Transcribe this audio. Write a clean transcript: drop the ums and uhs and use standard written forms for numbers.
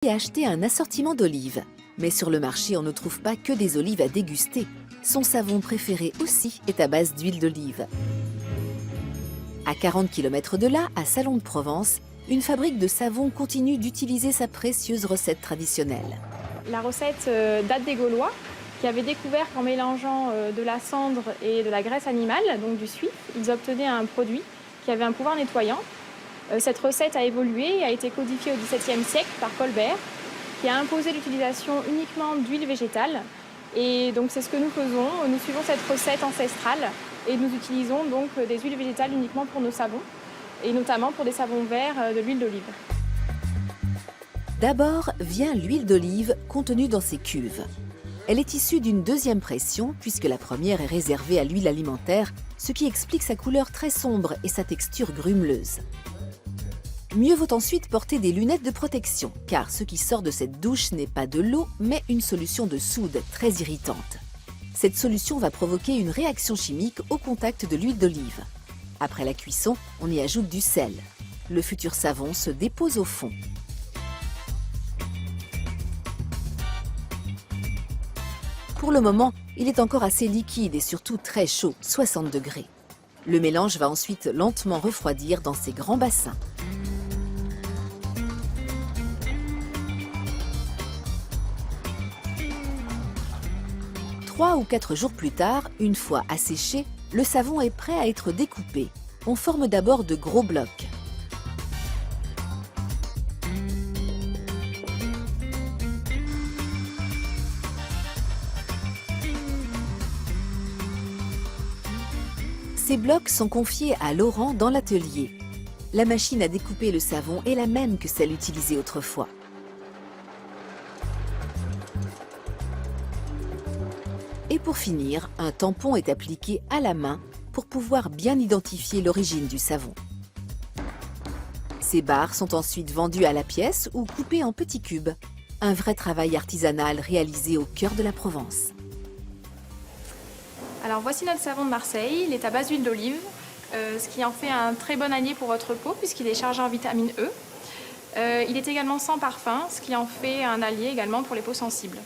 et acheter un assortiment d'olives. Mais sur le marché, on ne trouve pas que des olives à déguster. Son savon préféré aussi est à base d'huile d'olive. À 40 km de là, à Salon de Provence, une fabrique de savon continue d'utiliser sa précieuse recette traditionnelle. La recette date des Gaulois, qui avaient découvert qu'en mélangeant de la cendre et de la graisse animale, donc du suif, ils obtenaient un produit qui avait un pouvoir nettoyant. Cette recette a évolué et a été codifiée au XVIIe siècle par Colbert, qui a imposé l'utilisation uniquement d'huile végétale. Et donc c'est ce que nous faisons. Nous suivons cette recette ancestrale et nous utilisons donc des huiles végétales uniquement pour nos savons, et notamment pour des savons verts de l'huile d'olive. D'abord vient l'huile d'olive contenue dans ces cuves. Elle est issue d'une deuxième pression puisque la première est réservée à l'huile alimentaire, ce qui explique sa couleur très sombre et sa texture grumeleuse. Mieux vaut ensuite porter des lunettes de protection, car ce qui sort de cette douche n'est pas de l'eau, mais une solution de soude très irritante. Cette solution va provoquer une réaction chimique au contact de l'huile d'olive. Après la cuisson, on y ajoute du sel. Le futur savon se dépose au fond. Pour le moment, il est encore assez liquide et surtout très chaud, 60 degrés. Le mélange va ensuite lentement refroidir dans ces grands bassins. Trois ou 4 jours plus tard, une fois asséché, le savon est prêt à être découpé. On forme d'abord de gros blocs. Ces blocs sont confiés à Laurent dans l'atelier. La machine à découper le savon est la même que celle utilisée autrefois. Et pour finir, un tampon est appliqué à la main pour pouvoir bien identifier l'origine du savon. Ces barres sont ensuite vendues à la pièce ou coupées en petits cubes. Un vrai travail artisanal réalisé au cœur de la Provence. Alors voici notre savon de Marseille. Il est à base d'huile d'olive, ce qui en fait un très bon allié pour votre peau puisqu'il est chargé en vitamine E. Il est également sans parfum, ce qui en fait un allié également pour les peaux sensibles.